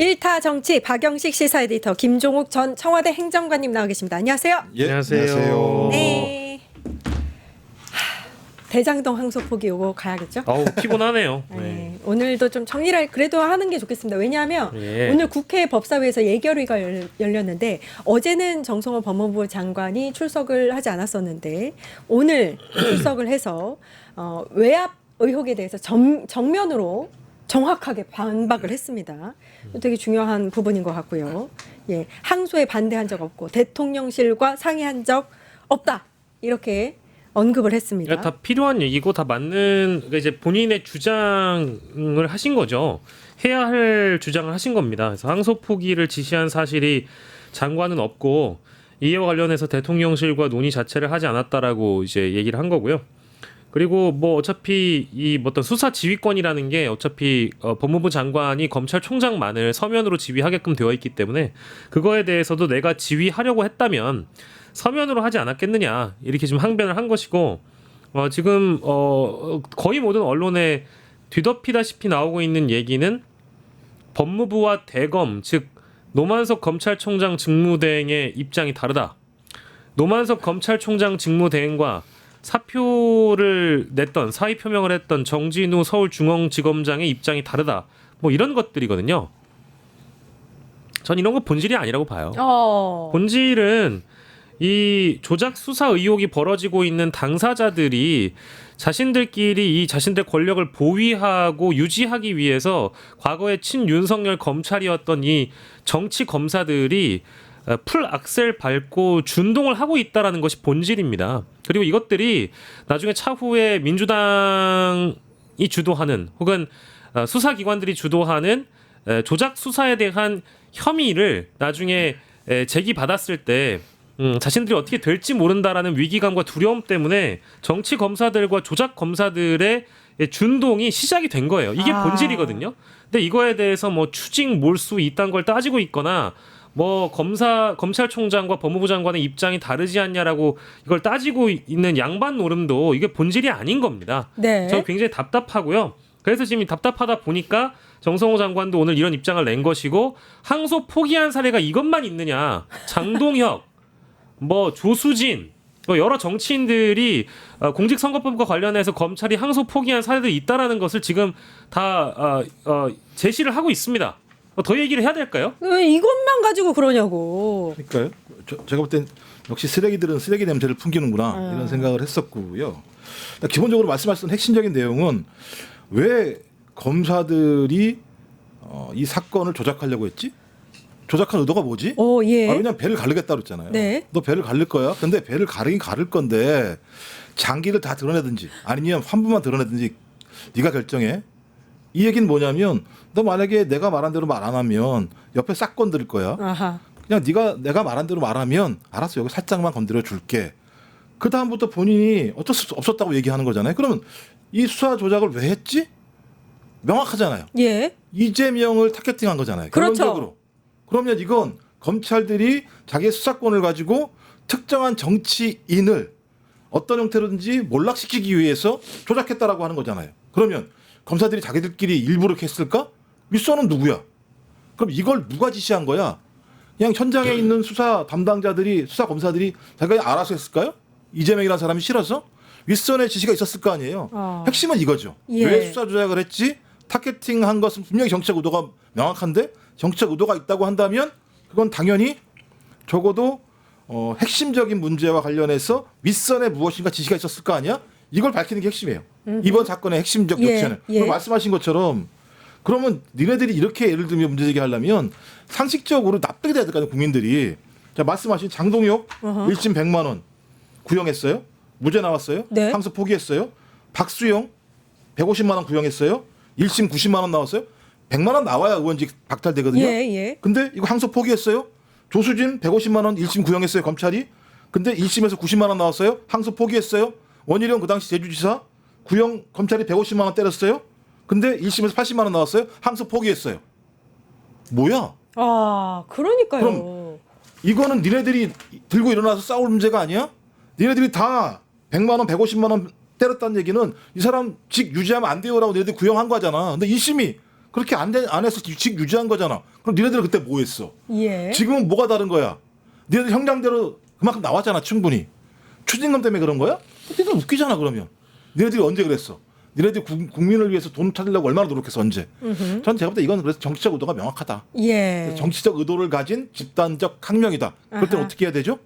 일타 정치 박영식 시사 에디터 김종욱 전 청와대 행정관님 나와 계십니다. 안녕하세요. 예, 안녕하세요. 네. 대장동 항소포기 요거 가야겠죠? 아우 피곤하네요. 네. 오늘도 좀 정리를 그래도 하는 게 좋겠습니다. 왜냐하면 예. 오늘 국회 법사위에서 예결위가 열렸는데 어제는 정성호 법무부 장관이 출석을 하지 않았었는데 오늘 출석을 해서 외압 의혹에 대해서 정면으로 정확하게 반박을 했습니다. 되게 중요한 부분인 것 같고요. 예, 항소에 반대한 적 없고 대통령실과 상의한 적 없다. 이렇게 언급을 했습니다. 다 필요한 얘기고 다 맞는 그러니까 이제 본인의 주장을 하신 거죠. 해야 할 주장을 하신 겁니다. 그래서 항소 포기를 지시한 사실이 장관은 없고 이와 관련해서 대통령실과 논의 자체를 하지 않았다라고 이제 얘기를 한 거고요. 그리고 뭐 어차피 이 어떤 수사 지휘권이라는 게 어차피 법무부 장관이 검찰총장만을 서면으로 지휘하게끔 되어 있기 때문에 그거에 대해서도 내가 지휘하려고 했다면 서면으로 하지 않았겠느냐 이렇게 좀 항변을 한 것이고 지금 거의 모든 언론에 뒤덮이다시피 나오고 있는 얘기는 법무부와 대검 즉 노만석 검찰총장 직무대행의 입장이 다르다. 노만석 검찰총장 직무대행과 사표를 냈던 사의 표명을 했던 정진우 서울중앙지검장의 입장이 다르다. 뭐 이런 것들이거든요. 전 이런 거 본질이 아니라고 봐요. 본질은 이 조작 수사 의혹이 벌어지고 있는 당사자들이 자신들끼리 이 자신들 권력을 보위하고 유지하기 위해서 과거에 친윤석열 검찰이었던 이 정치 검사들이 풀 악셀 밟고 준동을 하고 있다라는 것이 본질입니다. 그리고 이것들이 나중에 차후에 민주당이 주도하는 혹은 수사기관들이 주도하는 조작 수사에 대한 혐의를 나중에 제기받았을 때 자신들이 어떻게 될지 모른다라는 위기감과 두려움 때문에 정치 검사들과 조작 검사들의 준동이 시작이 된 거예요. 이게 본질이거든요. 근데 이거에 대해서 뭐 추징, 몰수 이딴 걸 따지고 있거나 뭐 검찰총장과 법무부 장관의 입장이 다르지 않냐라고 이걸 따지고 있는 양반 노름도 이게 본질이 아닌 겁니다. 네. 저 굉장히 답답하고요. 그래서 지금 답답하다 보니까 정성호 장관도 오늘 이런 입장을 낸 것이고 항소 포기한 사례가 이것만 있느냐. 장동혁, 뭐 조수진, 뭐 여러 정치인들이 공직선거법과 관련해서 검찰이 항소 포기한 사례들이 있다라는 것을 지금 다 제시를 하고 있습니다. 더 얘기를 해야 될까요? 왜 이것만 가지고 그러냐고. 그러니까요. 제가 볼 땐 역시 쓰레기들은 쓰레기 냄새를 풍기는구나 이런 생각을 했었고요. 기본적으로 말씀하셨던 핵심적인 내용은 왜 검사들이 이 사건을 조작하려고 했지? 조작한 의도가 뭐지? 예. 왜냐면 배를 가르겠다 그랬잖아요. 네. 너 배를 가를 거야. 근데 배를 가르긴 가를 건데 장기를 다 드러내든지 아니면 환부만 드러내든지 네가 결정해. 이 얘기는 뭐냐면 너 만약에 내가 말한 대로 말 안 하면 옆에 싹 건드릴 거야. 아하. 그냥 내가 말한 대로 말하면 알았어 여기 살짝만 건드려 줄게. 그 다음부터 본인이 어쩔 수 없었다고 얘기하는 거잖아요. 그러면 이 수사 조작을 왜 했지? 명확하잖아요. 예. 이재명을 타겟팅한 거잖아요. 그렇죠. 결론적으로. 그러면 이건 검찰들이 자기의 수사권을 가지고 특정한 정치인을 어떤 형태로든지 몰락시키기 위해서 조작했다라고 하는 거잖아요. 그러면 검사들이 자기들끼리 일부러 했을까? 윗선은 누구야? 그럼 이걸 누가 지시한 거야? 그냥 현장에 있는 수사 담당자들이 수사 검사들이 자기가 알아서 했을까요? 이재명이라는 사람이 싫어서? 윗선의 지시가 있었을 거 아니에요. 핵심은 이거죠. 예. 왜 수사 조작을 했지? 타겟팅한 것은 분명히 정치적 의도가 명확한데 정치적 의도가 있다고 한다면 그건 당연히 적어도 핵심적인 문제와 관련해서 윗선에 무엇인가 지시가 있었을 거 아니야? 이걸 밝히는 게 핵심이에요. 이번 사건의 핵심적 요체는. 예. 말씀하신 것처럼 그러면 니네들이 이렇게 예를 들면 문제 제기하려면 상식적으로 납득이 돼야 될 거 아니에요. 국민들이. 자, 말씀하신 장동혁 1심 100만 원 구형했어요. 무죄 나왔어요. 네. 항소 포기했어요. 박수영 150만 원 구형했어요. 1심 90만 원 나왔어요. 100만 원 나와야 의원직 박탈되거든요. 예. 근데 이거 항소 포기했어요. 조수진 150만 원 1심 구형했어요. 검찰이. 근데 1심에서 90만 원 나왔어요. 항소 포기했어요. 원희룡 그 당시 제주지사 구형 검찰이 150만 원 때렸어요. 근데 1심에서 80만 원 나왔어요. 항소 포기했어요. 뭐야? 그러니까요. 그럼 이거는 니네들이 들고 일어나서 싸울 문제가 아니야? 니네들이 다 100만 원, 150만 원 때렸다는 얘기는 이 사람 직 유지하면 안 돼요라고 니네들이 구형한 거잖아. 근데 1심이 그렇게 안 해서 직 유지한 거잖아. 그럼 니네들은 그때 뭐 했어? 예. 지금은 뭐가 다른 거야? 니네들 형량대로 그만큼 나왔잖아, 충분히. 추징금 때문에 그런 거야? 니네들 웃기잖아, 그러면. 니네들이 언제 그랬어? 니네들이 국민을 위해서 돈 찾으려고 얼마나 노력했어, 언제? 전 제가 볼 때 이건 그래서 정치적 의도가 명확하다. 예. 정치적 의도를 가진 집단적 학명이다. 그럴 때는 아하. 어떻게 해야 되죠?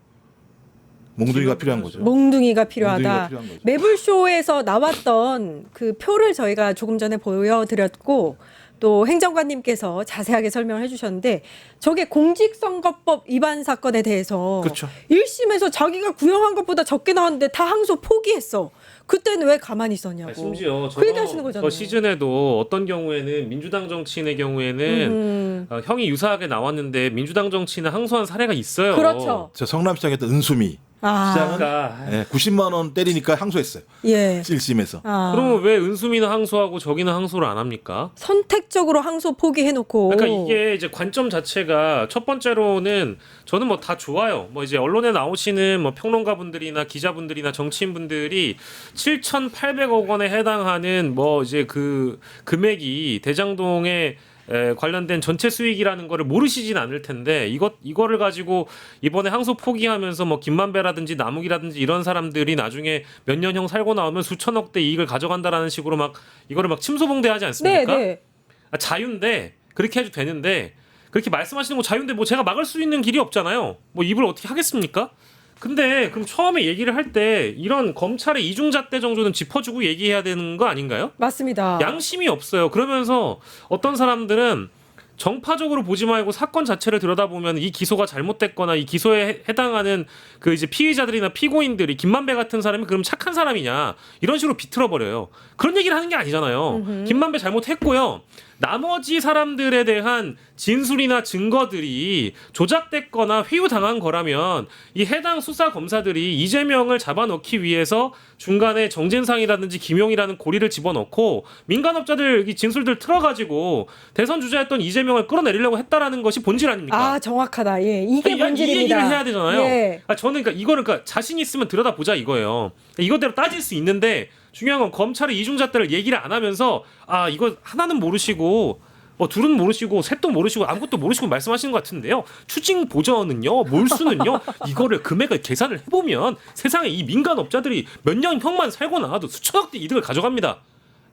몽둥이가 필요한 거죠. 몽둥이가 필요하다. 몽둥이가 필요한 거죠. 매불쇼에서 나왔던 그 표를 저희가 조금 전에 보여드렸고 또 행정관님께서 자세하게 설명을 해주셨는데 저게 공직선거법 위반 사건에 대해서 그렇죠. 1심에서 자기가 구형한 것보다 적게 나왔는데 다 항소 포기했어. 그때는 왜 가만히 있었냐고. 심지어 그 얘기 하시는 거잖아요. 저 시즌에도 어떤 경우에는 민주당 정치인의 경우에는 형이 유사하게 나왔는데 민주당 정치인을 항소한 사례가 있어요. 그렇죠. 저 성남시장했던 은수미 시장은 그러니까 예, 90만 원 때리니까 항소했어요. 예. 1심에서. 그러면 왜 은수미는 항소하고 저기는 항소를 안 합니까? 선택적으로 항소 포기해놓고. 그러니까 이게 이제 관점 자체가 첫 번째로는 저는 뭐 다 좋아요. 뭐 이제 언론에 나오시는 뭐 평론가분들이나 기자분들이나 정치인분들이 7,800억 원에 해당하는 뭐 이제 그 금액이 대장동에 관련된 전체 수익이라는 거를 모르시진 않을 텐데 이거를 가지고 이번에 항소 포기하면서 뭐 김만배라든지 남욱이라든지 이런 사람들이 나중에 몇 년형 살고 나오면 수천억대 이익을 가져간다라는 식으로 막 이거를 막 침소봉대하지 않습니까? 네. 자유인데 그렇게 해도 되는데 그렇게 말씀하시는 거 자유인데 뭐 제가 막을 수 있는 길이 없잖아요. 뭐 입을 어떻게 하겠습니까? 근데 그럼 처음에 얘기를 할 때 이런 검찰의 이중잣대 정도는 짚어주고 얘기해야 되는 거 아닌가요? 맞습니다. 양심이 없어요. 그러면서 어떤 사람들은 정파적으로 보지 말고 사건 자체를 들여다보면 이 기소가 잘못됐거나 이 기소에 해당하는 그 이제 피의자들이나 피고인들이 김만배 같은 사람이 그럼 착한 사람이냐 이런 식으로 비틀어 버려요. 그런 얘기를 하는 게 아니잖아요. 김만배 잘못했고요. 나머지 사람들에 대한 진술이나 증거들이 조작됐거나 회유당한 거라면 이 해당 수사 검사들이 이재명을 잡아넣기 위해서 중간에 정진상이라든지 김용이라는 고리를 집어넣고 민간업자들 이 진술들 틀어가지고 대선 주자였던 이재명을 끌어내리려고 했다라는 것이 본질 아닙니까? 아 정확하다. 예, 이게 이 본질입니다. 얘기를 해야 되잖아요. 예. 저는 그러니까 이거를 그러니까 자신 있으면 들여다보자 이거예요. 이거대로 따질 수 있는데 중요한 건 검찰의 이중잣대를 얘기를 안 하면서 아 이거 하나는 모르시고 뭐 둘은 모르시고 셋도 모르시고 아무것도 모르시고 말씀하시는 것 같은데요. 추징 보전은요, 몰수는요, 이거를 금액을 계산을 해보면 세상에 이 민간업자들이 몇 년 형만 살고 나와도 수천억대 이득을 가져갑니다.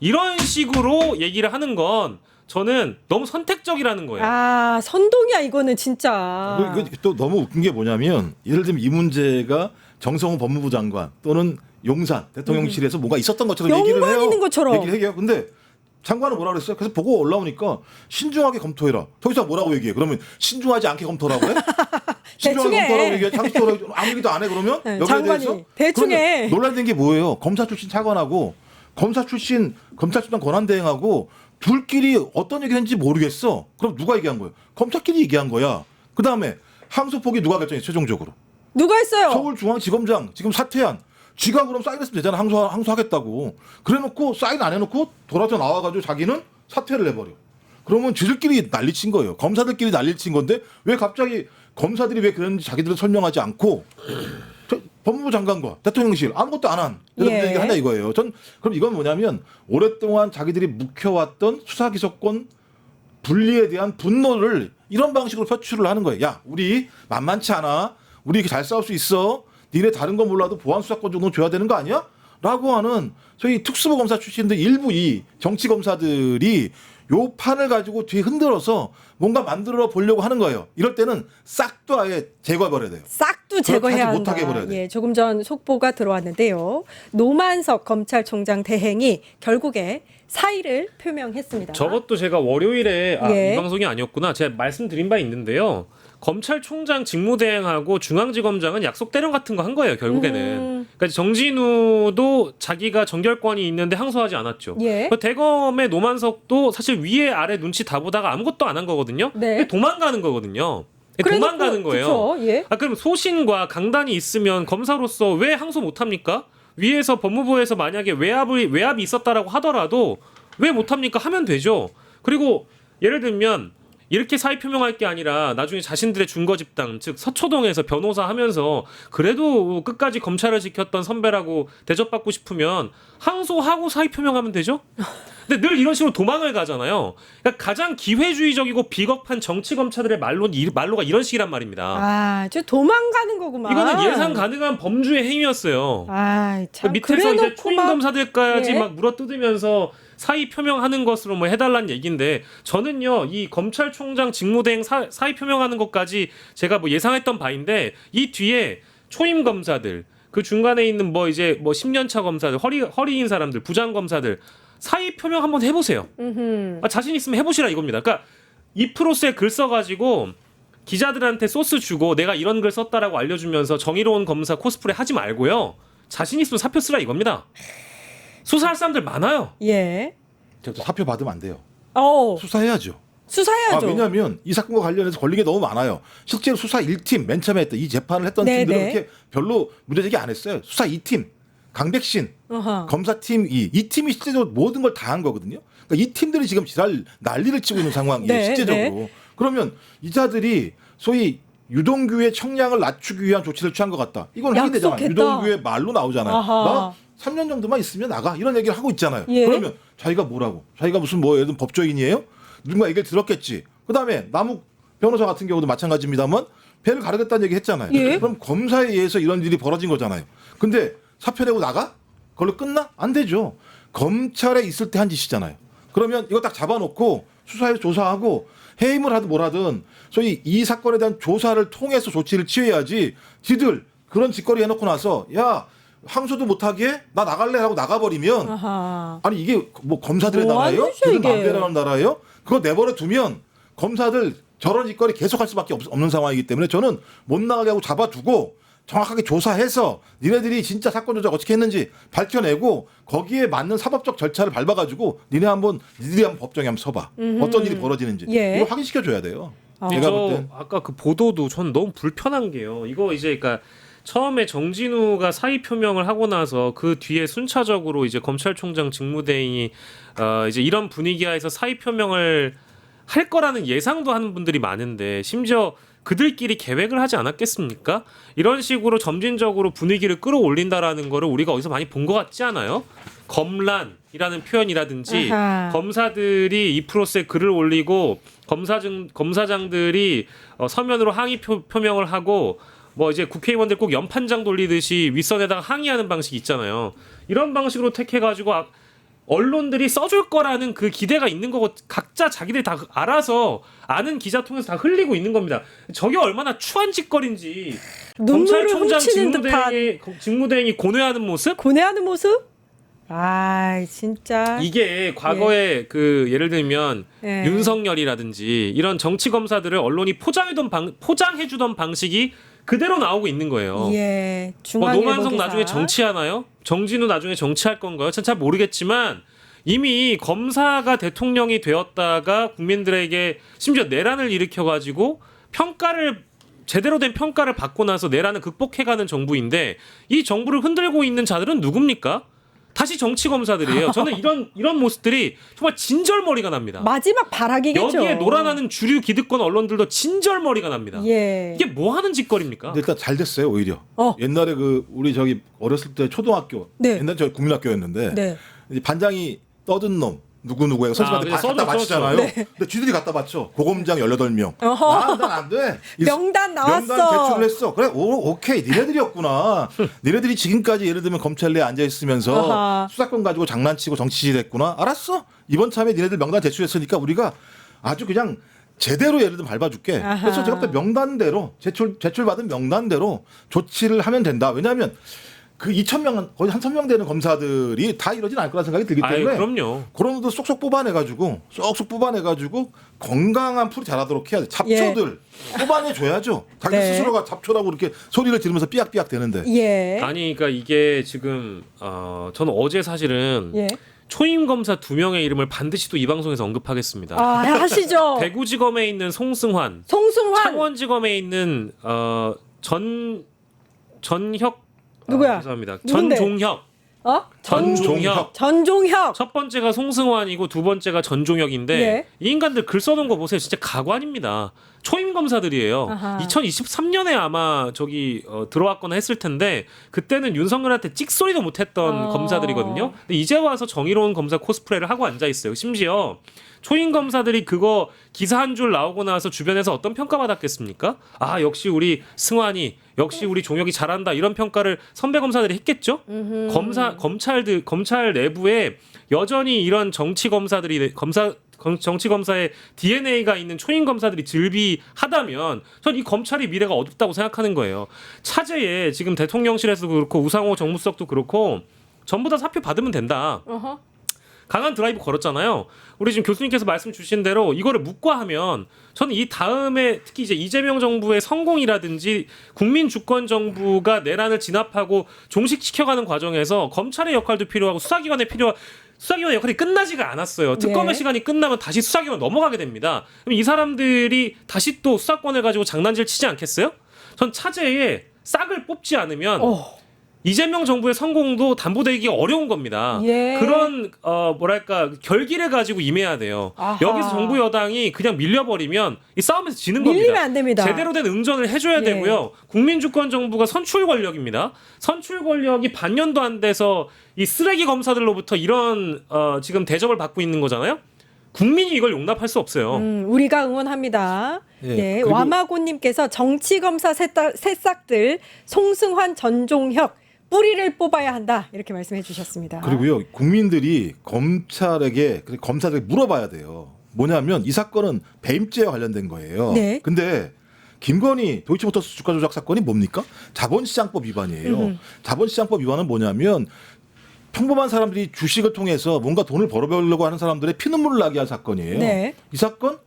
이런 식으로 얘기를 하는 건 저는 너무 선택적이라는 거예요. 아 선동이야 이거는 진짜. 이거 또 너무 웃긴 게 뭐냐면 예를 들면 이 문제가 정성호 법무부 장관 또는 용산 대통령실에서 뭔가 있었던 것처럼 얘기를 연관 해요. 있는 것처럼. 얘기를 해요. 근데 장관은 뭐라 그랬어요? 그래서 보고 올라오니까 신중하게 검토해라. 저기서 뭐라고 얘기해? 그러면 신중하지 않게 검토라고 해? 신중하게 대충 해. 검토라고 얘기해? 장식적으로 아무 얘기도 안 해 그러면? 네, 여기에 장관이 대해서? 대충 해. 그러면 논란된 게 뭐예요? 검사 출신 차관하고 검사 출신 검찰총장 권한대행하고 둘끼리 어떤 얘기를 했는지 모르겠어. 그럼 누가 얘기한 거예요? 검찰끼리 얘기한 거야. 그다음에 항소폭이 누가 결정해 최종적으로? 누가 했어요? 서울중앙지검장 지금 사퇴한 지가 그럼 사인했으면 되잖아. 항소하겠다고. 그래놓고 사인 안 해놓고 돌아서 나와가지고 자기는 사퇴를 해버려. 그러면 지들끼리 난리친 거예요. 검사들끼리 난리친 건데 왜 갑자기 검사들이 왜 그런지 자기들은 설명하지 않고 법무부 장관과 대통령실 아무것도 안 한 이런 예. 얘기 하나 이거예요. 전 그럼 이건 뭐냐면 오랫동안 자기들이 묵혀왔던 수사기소권 분리에 대한 분노를 이런 방식으로 표출을 하는 거예요. 야, 우리 만만치 않아. 우리 이렇게 잘 싸울 수 있어. 니네 다른 건 몰라도 보안 수사권 정도는 줘야 되는 거 아니야? 라고 하는 저희 특수부 검사 출신들 일부 이 정치 검사들이 요 판을 가지고 뒤에 흔들어서 뭔가 만들어 보려고 하는 거예요. 이럴 때는 싹도 아예 제거해 버려야 돼요. 싹도 제거해야 하지 한다. 못하게 해버려야 돼. 예, 조금 전 속보가 들어왔는데요. 노만석 검찰총장 대행이 결국에 사의를 표명했습니다. 저것도 제가 월요일에 예. 이 방송이 아니었구나. 제가 말씀드린 바 있는데요. 검찰총장 직무대행하고 중앙지검장은 약속 대령 같은 거 한 거예요. 결국에는. 그러니까 정진우도 자기가 정결권이 있는데 항소하지 않았죠. 예. 그 대검의 노만석도 사실 위에 아래 눈치 다 보다가 아무것도 안 한 거거든요. 네. 근데 도망가는 거거든요. 그래놓고- 도망가는 거예요. 그쵸, 예. 그럼 소신과 강단이 있으면 검사로서 왜 항소 못합니까? 위에서 법무부에서 만약에 외압이 있었다라고 하더라도 왜 못합니까? 하면 되죠. 그리고 예를 들면 이렇게 사의 표명할 게 아니라 나중에 자신들의 준거 집단 즉 서초동에서 변호사 하면서 그래도 끝까지 검찰을 지켰던 선배라고 대접받고 싶으면 항소하고 사의 표명하면 되죠. 근데 늘 이런 식으로 도망을 가잖아요. 그러니까 가장 기회주의적이고 비겁한 정치 검사들의 말로가 이런 식이란 말입니다. 아, 저 도망가는 거구만. 이거는 예상 가능한 범주의 행위였어요. 아, 참. 밑에서 이제 그래놓고 초임 막- 검사들까지 예. 막 물어뜯으면서 사의 표명하는 것으로 뭐 해달라는 얘기인데 저는요 이 검찰총장 직무대행 사의 표명하는 것까지 제가 뭐 예상했던 바인데 이 뒤에 초임 검사들 그 중간에 있는 뭐 이제 뭐 10년차 검사들 허리인 사람들 부장 검사들 사의 표명 한번 해보세요. 자신 있으면 해보시라 이겁니다. 그러니까 이프로스에 글 써가지고 기자들한테 소스 주고 내가 이런 글 썼다라고 알려주면서 정의로운 검사 코스프레 하지 말고요. 자신 있으면 사표 쓰라 이겁니다. 수사할 사람들 많아요. 예. 사표 받으면 안 돼요. 수사해야죠. 수사해야죠. 왜냐하면 이 사건과 관련해서 걸린 게 너무 많아요. 실제로 수사 1팀 맨 처음에 했던 이 재판을 했던 네, 팀들은 네. 그렇게 별로 문제제기 안 했어요. 수사 2팀 강백신 어허. 검사팀 이 팀이 실제적으로 모든 걸 다 한 거거든요. 그러니까 이 팀들이 지금 지랄 난리를 치고 있는 상황이에요. 네, 실제적으로. 네. 그러면 이자들이 소위 유동규의 청량을 낮추기 위한 조치를 취한 것 같다. 이건 하게 되잖아요. 약속했다. 유동규의 말로 나오잖아요. 아하. 나 3년 정도만 있으면 나가 이런 얘기를 하고 있잖아요. 예. 그러면 자기가 뭐라고? 자기가 무슨 뭐 예를 들면 법조인이에요? 누군가 얘기를 들었겠지. 그다음에 남욱 변호사 같은 경우도 마찬가지입니다만 배를 가르겠다는 얘기 했잖아요. 예. 그럼 검사에 의해서 이런 일이 벌어진 거잖아요. 근데 사표 내고 나가? 그걸로 끝나? 안 되죠. 검찰에 있을 때 한 짓이잖아요. 그러면 이거 딱 잡아놓고 수사해서 조사하고 해임을 하든 뭘 하든 소위 이 사건에 대한 조사를 통해서 조치를 취해야지 지들 그런 짓거리 해놓고 나서 야 항소도 못하게 나 나갈래 하고 나가버리면 아하. 아니 이게 뭐 검사들의 뭐 나라예요? 하는 짓이야, 지들 이게. 마음대로 하는 나라예요? 그거 내버려 두면 검사들 저런 짓거리 계속할 수밖에 없는 상황이기 때문에 저는 못 나가게 하고 잡아두고 정확하게 조사해서 니네들이 진짜 사건 조작 어떻게 했는지 밝혀내고 거기에 맞는 사법적 절차를 밟아가지고 니들이 한번 법정에 한번 서봐. 어떤 일이 벌어지는지. 예. 이거 확인시켜줘야 돼요. 어. 제가 볼 땐. 아까 그 보도도 전 너무 불편한 게요. 이거 이제 그러니까 처음에 정진우가 사의 표명을 하고 나서 그 뒤에 순차적으로 이제 검찰총장 직무대행이 이제 이런 분위기하에서 사의 표명을 할 거라는 예상도 하는 분들이 많은데 심지어 그들끼리 계획을 하지 않았겠습니까? 이런 식으로 점진적으로 분위기를 끌어올린다라는 거를 우리가 어디서 많이 본 것 같지 않아요? 검란이라는 표현이라든지 아하. 검사들이 이 프로스에 글을 올리고 검사장들이 서면으로 항의 표명을 하고 뭐 이제 국회의원들 꼭 연판장 돌리듯이 윗선에다가 항의하는 방식이 있잖아요. 이런 방식으로 택해가지고 언론들이 써줄 거라는 그 기대가 있는 거고 각자 자기들이 다 알아서 아는 기자 통해서 다 흘리고 있는 겁니다. 저게 얼마나 추한 짓거리인지 눈물을 검찰총장 훔치는 듯한 직무대행이 고뇌하는 모습? 고뇌하는 모습? 아, 진짜. 이게 과거에 그 예를 들면 예. 윤석열이라든지 이런 정치 검사들을 언론이 포장해주던 방식이 그대로 나오고 있는 거예요. 예. 뭐 중앙일보 노만석 기사. 나중에 정치하나요? 정진우 나중에 정치할 건가요? 잘 모르겠지만 이미 검사가 대통령이 되었다가 국민들에게 심지어 내란을 일으켜가지고 제대로 된 평가를 받고 나서 내란을 극복해가는 정부인데 이 정부를 흔들고 있는 자들은 누굽니까? 다시 정치 검사들이에요. 저는 이런 모습들이 정말 진절머리가 납니다. 마지막 발악이겠죠. 여기에 놀아나는 주류 기득권 언론들도 진절머리가 납니다. 예. 이게 뭐 하는 짓거리입니까? 근데 일단 잘 됐어요 오히려. 어. 옛날에 그 우리 저기 어렸을 때 초등학교 네. 옛날 저희 국민학교였는데 네. 이제 반장이 떠든 놈 누구누구예요. 선생님한테 그냥 갖다 써줘, 바치잖아요. 네. 근데 쥐들이 갖다 바쳐. 고검장 18명. 어허. 난 안 돼. 명단 나왔어. 명단 제출을 했어. 그래, 오케이. 니네들이었구나. 니네들이 지금까지 예를 들면 검찰 내에 앉아있으면서 어허. 수사권 가지고 장난치고 정치질 했구나. 알았어. 이번 참에 니네들 명단 제출했으니까 우리가 아주 그냥 제대로 예를 들면 밟아줄게. 아하. 그래서 제가 또 명단대로 제출받은 명단대로 조치를 하면 된다. 왜냐하면 그 2,000명 거의 한 1,000명 되는 검사들이 다 이러진 않을 거라는 생각이 들기 아유, 때문에 그럼요. 그런 것도 쏙쏙 뽑아내가지고 건강한 풀이 자라도록 해야 돼. 잡초들 뽑아내줘야죠. 자기 네. 스스로가 잡초라고 이렇게 소리를 지르면서 삐약삐약 되는데. 예. 아니 그러니까 이게 지금 저는 어제 사실은 예. 초임 검사 2명의 이름을 반드시 또 이 방송에서 언급하겠습니다. 아, 하시죠. 대구지검에 있는 송승환, 송승환. 창원지검에 있는 전혁 누구야? 죄송합니다. 누군데? 전종혁 전종혁. 전종혁. 첫 번째가 송승환이고 두 번째가 전종혁인데 예. 이 인간들 글 써놓은 거 보세요. 진짜 가관입니다. 초임 검사들이에요. 아하. 2023년에 아마 저기 들어왔거나 했을 텐데 그때는 윤석열한테 찍소리도 못했던 검사들이거든요. 근데 이제 와서 정의로운 검사 코스프레를 하고 앉아 있어요. 심지어 초임 검사들이 그거 기사 한 줄 나오고 나서 주변에서 어떤 평가 받았겠습니까? 아 역시 우리 승환이 역시 우리 종혁이 잘한다 이런 평가를 선배 검사들이 했겠죠. 검찰 내부에 여전히 이런 정치 검사들이 정치 검사의 DNA가 있는 초임 검사들이 즐비하다면 전 이 검찰의 미래가 어둡다고 생각하는 거예요. 차제에 지금 대통령실에서도 그렇고 우상호 정무수석도 그렇고 전부 다 사표 받으면 된다. 어허. 강한 드라이브 걸었잖아요. 우리 지금 교수님께서 말씀 주신 대로 이거를 묵과하면 저는 이 다음에 특히 이제 이재명 정부의 성공이라든지 국민 주권 정부가 내란을 진압하고 종식시켜가는 과정에서 검찰의 역할도 필요하고 수사기관의 역할이 끝나지가 않았어요. 특검의 네. 시간이 끝나면 다시 수사기관 넘어가게 됩니다. 그럼 이 사람들이 다시 또 수사권을 가지고 장난질 치지 않겠어요? 전 차제에 싹을 뽑지 않으면 이재명 정부의 성공도 담보되기 어려운 겁니다. 예. 그런 결기를 가지고 임해야 돼요. 아하. 여기서 정부 여당이 그냥 밀려버리면 이 싸움에서 지는 밀리면 겁니다. 안 됩니다. 제대로 된 응전을 해줘야 예. 되고요. 국민주권 정부가 선출 권력입니다. 선출 권력이 반년도 안 돼서 이 쓰레기 검사들로부터 이런 지금 대접을 받고 있는 거잖아요. 국민이 이걸 용납할 수 없어요. 우리가 응원합니다. 예, 네, 그리고- 와마고님께서 정치검사 새싹들 송승환, 전종혁 뿌리를 뽑아야 한다 이렇게 말씀해 주셨습니다. 그리고요 국민들이 검사들에게 물어봐야 돼요. 뭐냐면 이 사건은 배임죄와 관련된 거예요. 네. 근데 김건희 도이치모터스 주가 조작 사건이 뭡니까? 자본시장법 위반이에요. 자본시장법 위반은 뭐냐면 평범한 사람들이 주식을 통해서 뭔가 돈을 벌어보려고 하는 사람들의 피눈물을 나게 한 사건이에요. 네. 이 사건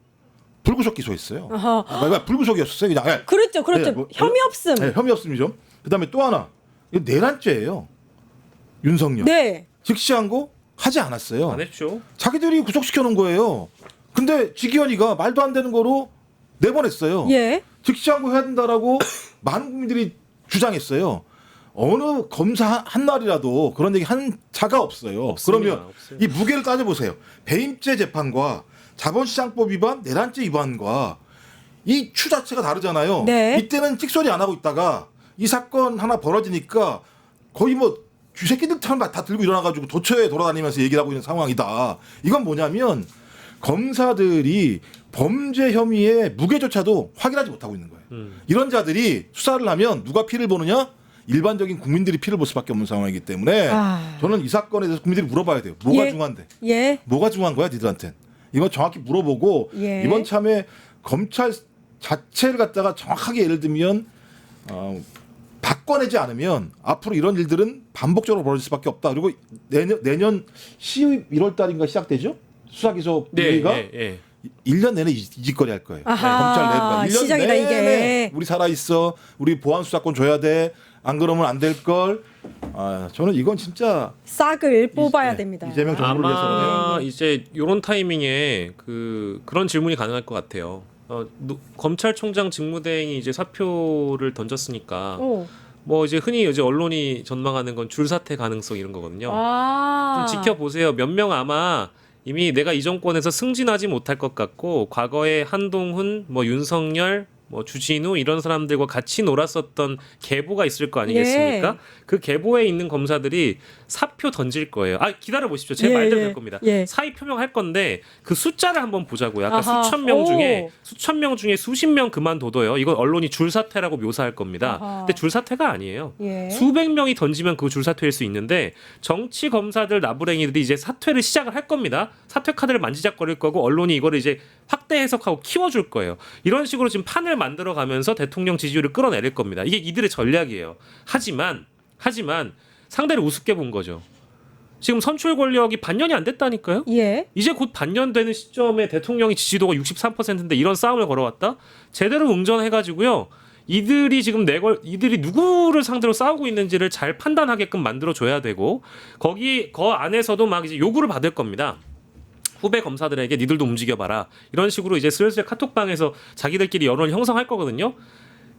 불구속 기소했어요. 어허. 불구속이었어요. 그냥. 예. 그렇죠. 네, 뭐, 혐의 없음. 네, 혐의 없음이죠. 그다음에 또 하나 이거 내란죄예요. 윤석열. 네. 즉시한 거 하지 않았어요. 안 했죠. 자기들이 구속시켜 놓은 거예요. 근데 지기현이가 말도 안 되는 거로 내보냈어요. 예. 즉시한 거 해야 된다라고 많은 국민들이 주장했어요. 어느 검사 한 날이라도 그런 얘기 한 자가 없어요. 없습니다. 그러면 없어요. 이 무게를 따져보세요. 배임죄 재판과 자본시장법 위반, 내란죄 위반과 이 추 자체가 다르잖아요. 네. 이때는 찍소리 안 하고 있다가 이 사건 하나 벌어지니까 거의 뭐 쥐새끼들처럼 다 들고 일어나가지고 도처에 돌아다니면서 얘기를 하고 있는 상황이다. 이건 뭐냐면 검사들이 범죄 혐의의 무게조차도 확인하지 못하고 있는 거예요. 이런 자들이 수사를 하면 누가 피를 보느냐? 일반적인 국민들이 피를 볼 수밖에 없는 상황이기 때문에 저는 이 사건에 대해서 국민들이 물어봐야 돼요. 뭐가 예. 중요한데? 예. 뭐가 중요한 거야, 니들한텐? 이건 정확히 물어보고 예. 이번 참에 검찰 자체를 갖다가 정확하게 예를 들면 바꿔내지 않으면 앞으로 이런 일들은 반복적으로 벌어질 수밖에 없다. 그리고 내년 11월 달인가 시작되죠? 수사기소 회의가 예. 1년 내내 이 짓거리 할 거예요. 아하, 검찰 내부가 1년 시작이다, 내내 이게. 우리 살아 있어. 우리 보안 수사권 줘야 돼. 안 그러면 안 될 걸. 저는 이건 진짜 싹을 뽑아야 네, 됩니다. 이재명 정부를 아마 위해서는 이제 이런 타이밍에 그런 질문이 가능할 것 같아요. 검찰총장 직무대행이 이제 사표를 던졌으니까 오. 뭐 이제 흔히 이제 언론이 전망하는 건 줄사퇴 가능성 이런 거거든요. 아. 좀 지켜보세요. 몇 명 아마 이미 내가 이 정권에서 승진하지 못할 것 같고 과거에 한동훈, 뭐 윤석열, 뭐 주진우 이런 사람들과 같이 놀았었던 계보가 있을 거 아니겠습니까? 예. 그 계보에 있는 검사들이 사표 던질 거예요. 기다려 보십시오. 제 예, 말대로 예, 될 겁니다. 예. 사의 표명할 건데 그 숫자를 한번 보자고요. 아까 아하. 수천 명 중에 오. 수십 명 그만둬도요. 이건 언론이 줄사퇴라고 묘사할 겁니다. 아하. 근데 줄사퇴가 아니에요. 예. 수백 명이 던지면 그거 줄사퇴일 수 있는데 정치 검사들 나부랭이들이 이제 사퇴를 시작을 할 겁니다. 사퇴 카드를 만지작거릴 거고 언론이 이거를 이제 확대 해석하고 키워줄 거예요. 이런 식으로 지금 판을 만들어가면서 대통령 지지율을 끌어내릴 겁니다. 이게 이들의 전략이에요. 하지만 상대를 우습게 본 거죠. 지금 선출 권력이 반년이 안 됐다니까요. 예. 이제 곧 반년 되는 시점에 대통령이 지지도가 63%인데 이런 싸움을 걸어왔다? 제대로 응전해가지고요. 이들이 지금 이들이 누구를 상대로 싸우고 있는지를 잘 판단하게끔 만들어줘야 되고 그 안에서도 막 이제 요구를 받을 겁니다. 후배 검사들에게 니들도 움직여봐라. 이런 식으로 이제 슬슬 카톡방에서 자기들끼리 여론을 형성할 거거든요.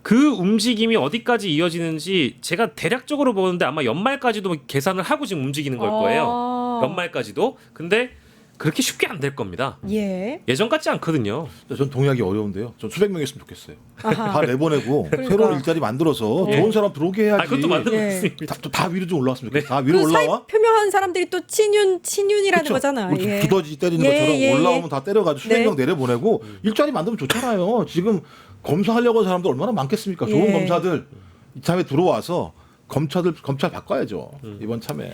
그 움직임이 어디까지 이어지는지 제가 대략적으로 보는데 아마 연말까지도 계산을 하고 지금 움직이는 걸 거예요. 연말까지도. 근데 그렇게 쉽게 안 될 겁니다. 예. 예전 같지 않거든요. 전 동의하기 어려운데요. 전 수백 명 했으면 좋겠어요. 아하. 다 내보내고 그러니까. 새로운 일자리 만들어서 예. 좋은 사람 들어오게 해야지. 그것도 만들고 예. 있습니다. 다 위로 좀 올라왔으면 좋겠어요. 다 위로 그 사회 올라와. 표명한 사람들이 또 친윤이라는 그쵸? 거잖아. 뭐 예. 두더지 때리는 예, 것처럼 예, 올라오면 예. 다 때려가지고 수백 네. 명 내려보내고 일자리 만들면 좋잖아요. 지금 검사하려고 하는 사람들 얼마나 많겠습니까? 좋은 예. 검사들 이참에 들어와서 검찰 바꿔야죠. 이번 참에.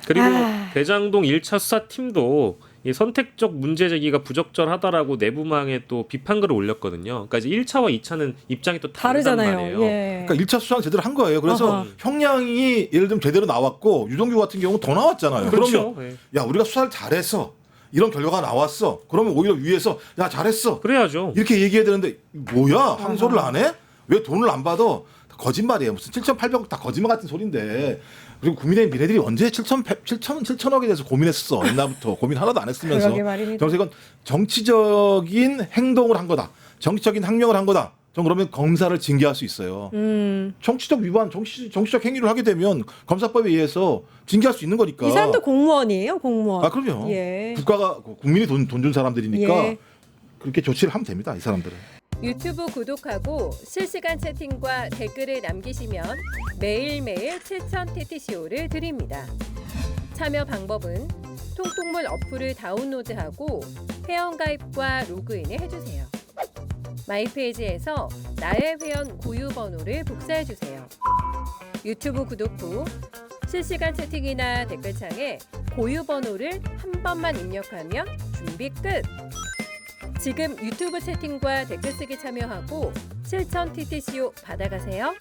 그리고 아. 대장동 1차 수사팀도 이 선택적 문제 제기가 부적절하다라고 내부망에 또 비판글을 올렸거든요. 그러니까 이제 1차와 2차는 입장이 또 다르단 다르잖아요. 말이에요. 예. 그러니까 1차 수사는 제대로 한 거예요. 그래서 어허. 형량이 예를 들면 제대로 나왔고 유동규 같은 경우는 더 나왔잖아요. 그렇죠. 그러면 예. 야 우리가 수사를 잘했어. 이런 결과가 나왔어. 그러면 오히려 위에서 야 잘했어. 그래야죠. 이렇게 얘기해야 되는데 뭐야 항소를 안 해? 왜 돈을 안 받아? 거짓말이에요. 무슨 7,800억 다 거짓말 같은 소린데. 그리고 국민의힘 미래들이 언제 7천억에 대해서 고민했어. 옛날부터 고민 하나도 안 했으면서. 그러게 말입니다. 그래서 이건 정치적인 행동을 한 거다. 정치적인 항명을 한 거다. 전 그러면 검사를 징계할 수 있어요. 정치적 위반, 정치적 행위를 하게 되면 검사법에 의해서 징계할 수 있는 거니까. 이 사람도 공무원이에요, 공무원. 아 그럼요. 예. 국가가 국민이 돈 준 사람들이니까 예. 그렇게 조치를 하면 됩니다. 이 사람들은. 유튜브 구독하고 실시간 채팅과 댓글을 남기시면 매일매일 7천 TTCO를 드립니다. 참여 방법은 통통물 어플을 다운로드하고 회원가입과 로그인을 해주세요. 마이페이지에서 나의 회원 고유 번호를 복사해주세요. 유튜브 구독 후 실시간 채팅이나 댓글창에 고유 번호를 한 번만 입력하면 준비 끝! 지금 유튜브 채팅과 댓글 쓰기 참여하고 7천 TTCO 받아가세요.